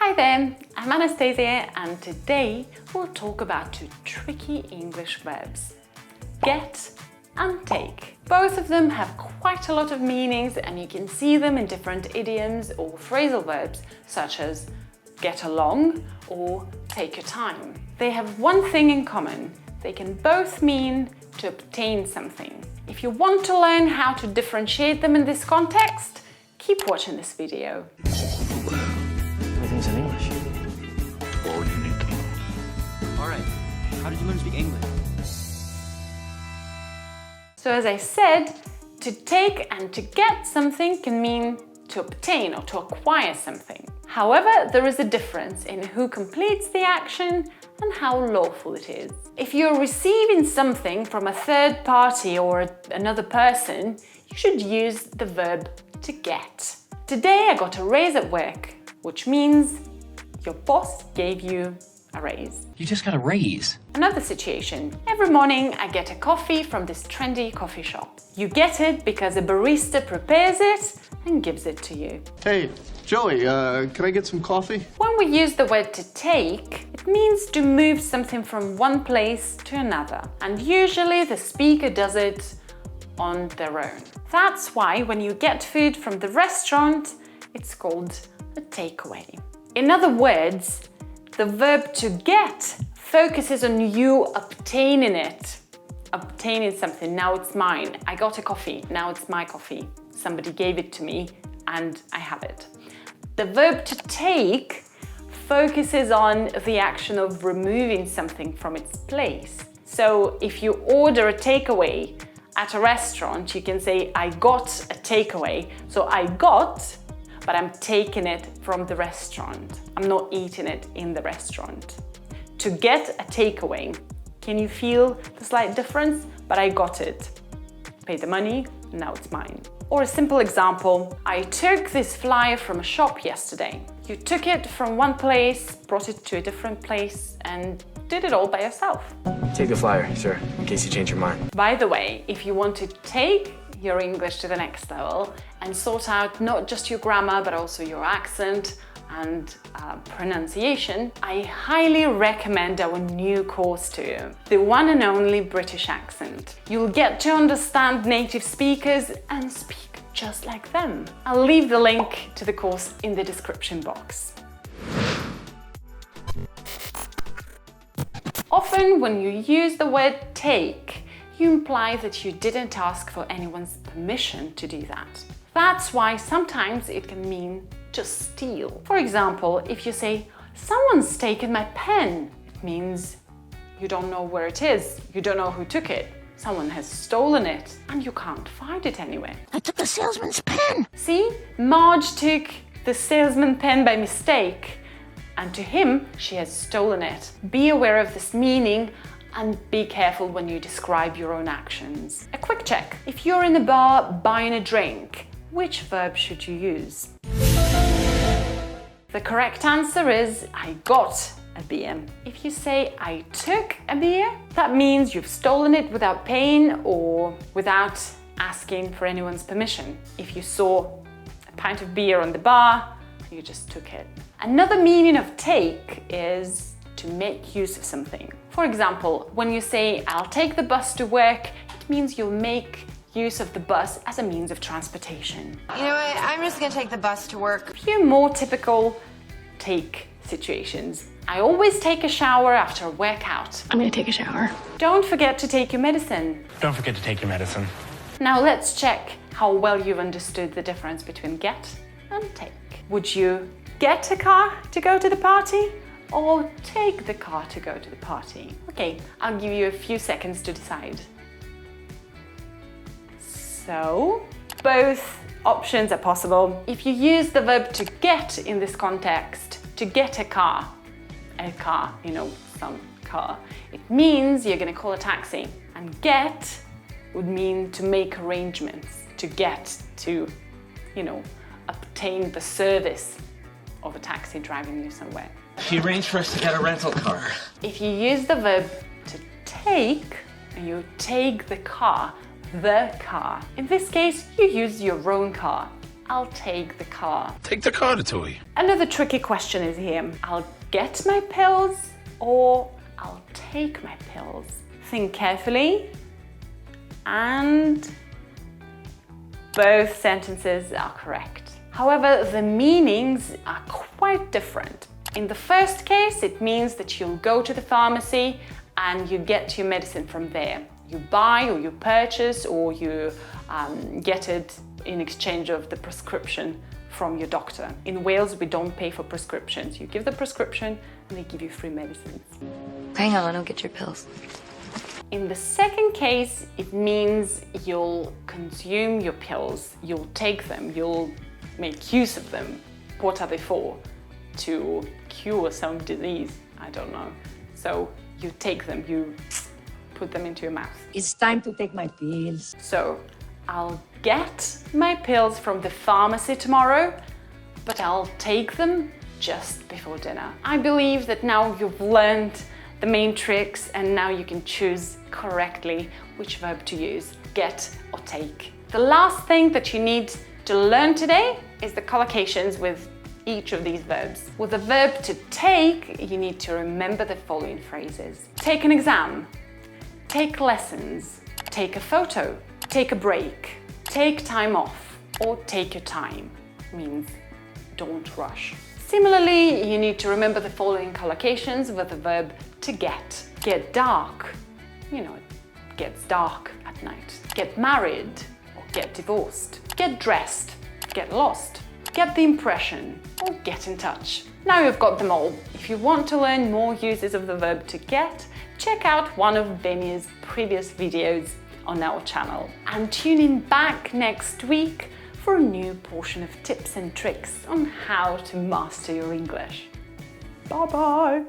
Hi there, I'm Anastasia and today we'll talk about two tricky English verbs, get and take. Both of them have quite a lot of meanings and you can see them in different idioms or phrasal verbs such as get along or take your time. They have one thing in common, they can both mean to obtain something. If you want to learn how to differentiate them in this context, keep watching this video. Everything's in English. All you need to know. All right, how did you learn to speak English? So as I said, to take and to get something can mean to obtain or to acquire something. However, there is a difference in who completes the action and how lawful it is. If you're receiving something from a third party or another person, you should use the verb to get. Today I got a raise at work, which means your boss gave you a raise. You just got a raise. Another situation. Every morning I get a coffee from this trendy coffee shop. You get it because a barista prepares it and gives it to you. Hey, Joey, can I get some coffee? When we use the word to take, it means to move something from one place to another. And usually the speaker does it on their own. That's why when you get food from the restaurant, it's called a takeaway. In other words, the verb to get focuses on you obtaining it. Obtaining something, now it's mine. I got a coffee, now it's my coffee. Somebody gave it to me and I have it. The verb to take focuses on the action of removing something from its place. So if you order a takeaway at a restaurant, you can say, I got a takeaway. So I got, but I'm taking it from the restaurant. I'm not eating it in the restaurant. To get a takeaway, can you feel the slight difference? But I got it. Paid the money, now it's mine. Or a simple example, I took this flyer from a shop yesterday. You took it from one place, brought it to a different place, and did it all by yourself. Take the flyer, sir, in case you change your mind. By the way, if you want to take your English to the next level and sort out not just your grammar, but also your accent and pronunciation, I highly recommend our new course to you, the one and only British accent. You'll get to understand native speakers and speak just like them. I'll leave the link to the course in the description box. Often when you use the word take, you imply that you didn't ask for anyone's permission to do that. That's why sometimes it can mean to steal. For example, if you say, someone's taken my pen, it means you don't know where it is, you don't know who took it. Someone has stolen it and you can't find it anywhere. I took the salesman's pen. See, Marge took the salesman's pen by mistake and to him, she has stolen it. Be aware of this meaning and be careful when you describe your own actions. A quick check. If you're in a bar buying a drink, which verb should you use? The correct answer is I got a beer. If you say I took a beer, that means you've stolen it without paying or without asking for anyone's permission. If you saw a pint of beer on the bar, you just took it. Another meaning of take is to make use of something. For example, when you say I'll take the bus to work, it means you'll make use of the bus as a means of transportation. You know what, I'm just gonna take the bus to work. A few more typical take situations. I always take a shower after a workout. I'm gonna take a shower. Don't forget to take your medicine. Don't forget to take your medicine. Now let's check how well you've understood the difference between get and take. Would you get a car to go to the party or take the car to go to the party? Okay, I'll give you a few seconds to decide. So, both options are possible. If you use the verb to get in this context, to get a car, you know, some car, it means you're gonna call a taxi. And get would mean to make arrangements, to get, to, you know, obtain the service of a taxi driving you somewhere. He arranged for us to get a rental car. If you use the verb to take, and you take the car, in this case, you use your own car. I'll take the car. Take the car to Tui. Another tricky question is here. I'll get my pills or I'll take my pills. Think carefully. And both sentences are correct. However, the meanings are quite different. In the first case, it means that you'll go to the pharmacy and you get your medicine from there. You buy or you purchase or you get it in exchange of the prescription from your doctor. In Wales, we don't pay for prescriptions. You give the prescription and they give you free medicines. Hang on, I'll get your pills. In the second case, it means you'll consume your pills, you'll take them, you'll make use of them. What are they for? To cure some disease, I don't know. So you take them, you put them into your mouth. It's time to take my pills. So I'll get my pills from the pharmacy tomorrow, but I'll take them just before dinner. I believe that now you've learned the main tricks and now you can choose correctly which verb to use, get or take. The last thing that you need to learn today is the collocations with each of these verbs. With the verb to take, you need to remember the following phrases. Take an exam, take lessons, take a photo, take a break, take time off, or take your time. Means don't rush. Similarly, you need to remember the following collocations with the verb to get. Get dark, you know, it gets dark at night. Get married or get divorced. Get dressed, get lost, get the impression, or get in touch. Now you've got them all. If you want to learn more uses of the verb to get, check out one of Venia's previous videos on our channel. And tune in back next week for a new portion of tips and tricks on how to master your English. Bye bye!